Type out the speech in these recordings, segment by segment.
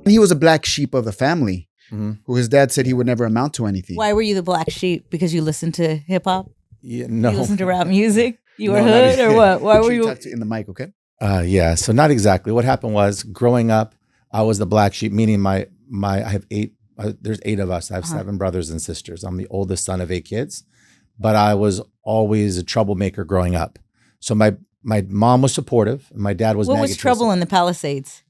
He was a black sheep of the family, Mhm. who his dad said he would never amount to anything. Why were you the black sheep? Because you listened to hip hop? Yeah, no. You listened to rap music? You were No, not hood even. or what? Why Make were sure you? talk to in the mic, okay? Yeah, so not exactly. What happened was, growing up, I was the black sheep, meaning I have eight. There's 8 of us. I have 7 brothers and sisters. I'm the oldest son of 8 kids, but I was always a troublemaker growing up. So my mom was supportive, and my dad was. What was negative. trouble in the Palisades?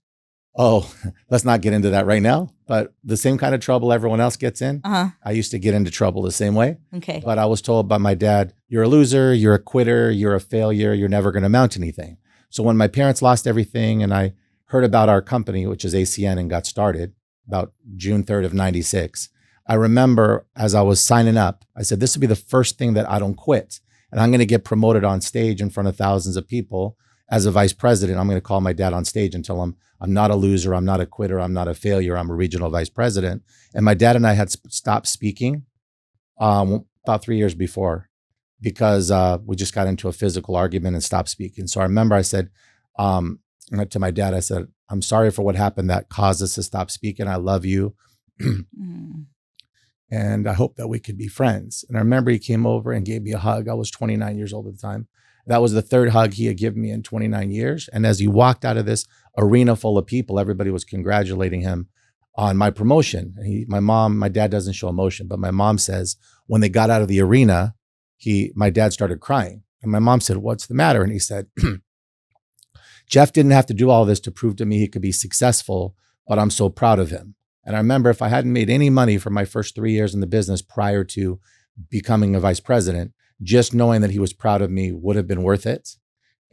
Oh, let's not get into that right now. But the same kind of trouble everyone else gets in, I used to get into trouble the same way. Okay. But I was told by my dad, "You're a loser. You're a quitter. You're a failure. You're never going to amount to anything." So when my parents lost everything, and I heard about our company, which is ACN, and got started about June 3rd of 96, I remember as I was signing up, I said, this will be the first thing that I don't quit. And I'm going to get promoted on stage in front of thousands of people as a vice president. I'm going to call my dad on stage and tell him, I'm not a loser. I'm not a quitter. I'm not a failure. I'm a regional vice president. And my dad and I had stopped speaking about 3 years before, because we just got into a physical argument and stopped speaking. So I remember I said to my dad, I said, I'm sorry for what happened that caused us to stop speaking. I love you. And I hope that we could be friends. And I remember he came over and gave me a hug. I was 29 years old at the time. That was the 3rd hug he had given me in 29 years. And as he walked out of this arena full of people, everybody was congratulating him on my promotion. My dad doesn't show emotion, but my mom says when they got out of the arena, my dad started crying. And my mom said, what's the matter? And he said, Jeff didn't have to do all this to prove to me he could be successful, but I'm so proud of him. And I remember, if I hadn't made any money for my first 3 years in the business prior to becoming a vice president, just knowing that he was proud of me would have been worth it.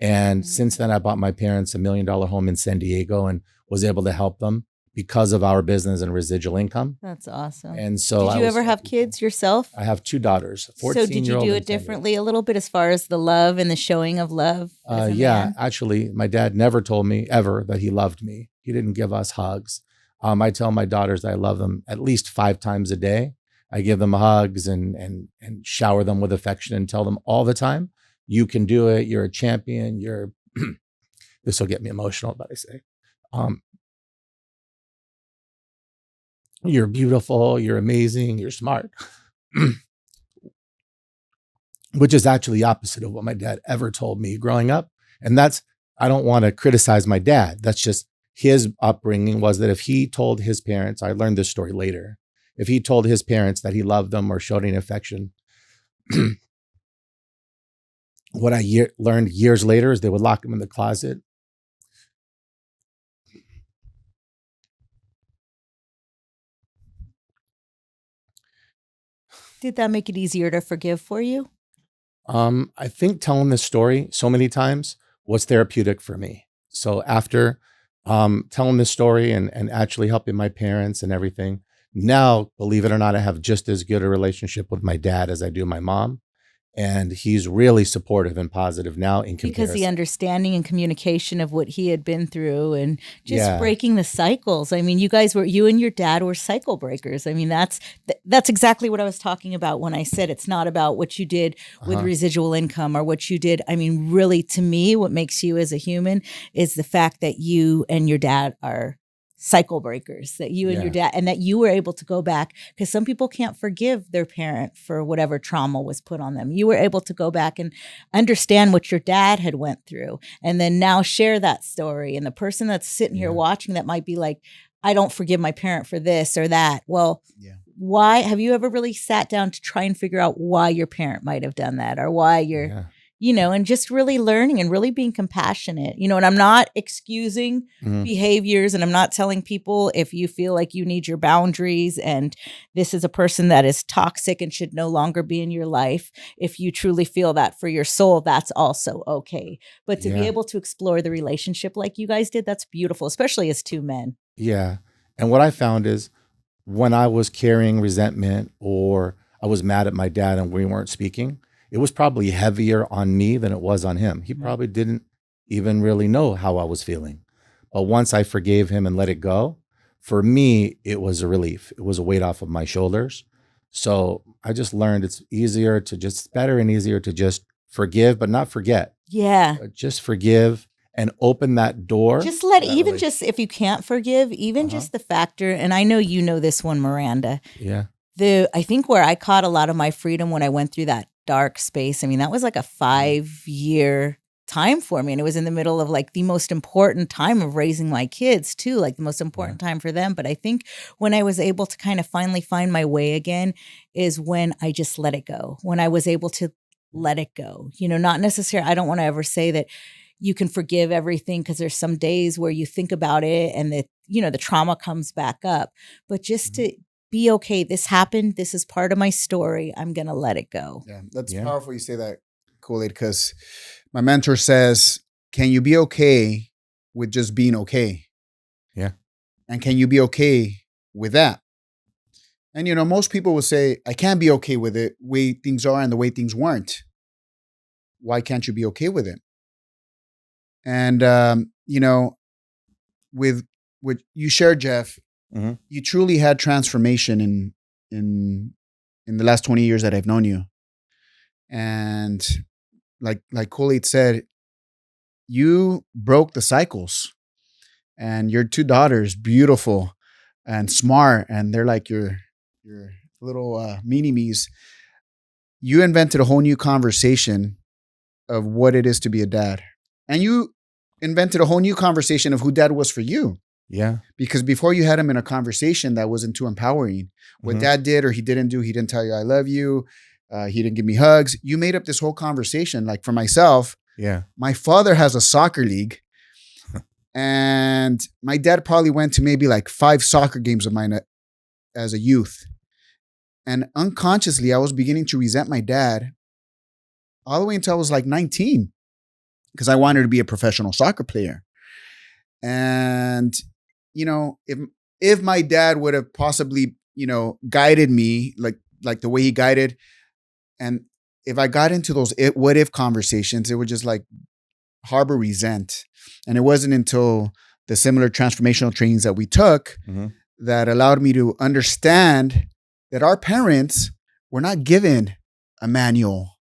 And since then, I bought my parents $1 million home in San Diego and was able to help them because of our business and residual income. That's awesome. And so did you ever have kids yourself? I have 2 daughters. So did you do it differently a little bit as far as the love and the showing of love? Yeah, actually, my dad never told me ever that he loved me. He didn't give us hugs. I tell my daughters I love them at least 5 times a day. I give them hugs and shower them with affection and tell them all the time, you can do it. You're a champion. This will get me emotional, but I say, you're beautiful. You're amazing. You're smart. Which is actually the opposite of what my dad ever told me growing up. And I don't want to criticize my dad. That's just his upbringing was that if he told his parents, I learned this story later, if he told his parents that he loved them or showed any affection, what I learned years later is they would lock him in the closet. Did that make it easier to forgive for you? I think telling this story so many times was therapeutic for me. So after telling this story and actually helping my parents and everything, now, believe it or not, I have just as good a relationship with my dad as I do my mom. And he's really supportive and positive now in comparison. Because the understanding and communication of what he had been through and just breaking the cycles. I mean, you and your dad were cycle breakers. I mean, that's exactly what I was talking about when I said it's not about what you did with residual income or what you did. I mean, really, to me, what makes you as a human is the fact that you and your dad are cycle breakers, that you and your dad, and that you were able to go back, because some people can't forgive their parent for whatever trauma was put on them. You were able to go back and understand what your dad had went through, and then now share that story. And the person that's sitting here watching that might be like, I don't forgive my parent for this or that. Well, why have you ever really sat down to try and figure out why your parent might have done that, or why you're and just really learning and really being compassionate, and I'm not excusing behaviors, and I'm not telling people if you feel like you need your boundaries and this is a person that is toxic and should no longer be in your life. If you truly feel that for your soul, that's also okay. But to be able to explore the relationship like you guys did, that's beautiful, especially as 2 men. Yeah. And what I found is when I was carrying resentment or I was mad at my dad and we weren't speaking, it was probably heavier on me than it was on him. He probably didn't even really know how I was feeling. But once I forgave him and let it go, for me, it was a relief. It was a weight off of my shoulders. So I just learned it's better and easier to just forgive, but not forget. Yeah. Just forgive and open that door. Just let, to that even relationship. just if you can't forgive, even just the factor, and I know you know this one, Miranda. Yeah. I think where I caught a lot of my freedom when I went through that dark space, I mean, that was like a 5-year time for me. And it was in the middle of like the most important time of raising my kids too, like the most important time for them. But I think when I was able to kind of finally find my way again is when I just let it go, when I was able to let it go, not necessarily, I don't want to ever say that you can forgive everything, because there's some days where you think about it and the trauma comes back up, but just to be okay. This happened. This is part of my story. I'm going to let it go. Yeah, that's powerful you say that, Khool Aid, because my mentor says, can you be okay with just being okay? Yeah. And can you be okay with that? And, most people will say, I can't be okay with it, the way things are and the way things weren't. Why can't you be okay with it? And, with what you shared, Jeff, you truly had transformation in the last 20 years that I've known you. And like Khool Aid said, you broke the cycles, and your 2 daughters, beautiful and smart, and they're like your little mini-me's. You invented a whole new conversation of what it is to be a dad. And you invented a whole new conversation of who dad was for you. Yeah. Because before you had him in a conversation that wasn't too empowering. What dad did or he didn't do, he didn't tell you I love you. He didn't give me hugs. You made up this whole conversation. Like for myself, my father has a soccer league. And my dad probably went to maybe like 5 soccer games of mine as a youth. And unconsciously, I was beginning to resent my dad all the way until I was like 19. Because I wanted to be a professional soccer player. And if my dad would have possibly, guided me like the way he guided, and if I got into those what if conversations, it would just like harbor resent. And it wasn't until the similar transformational trainings that we took that allowed me to understand that our parents were not given a manual.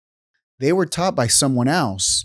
They were taught by someone else.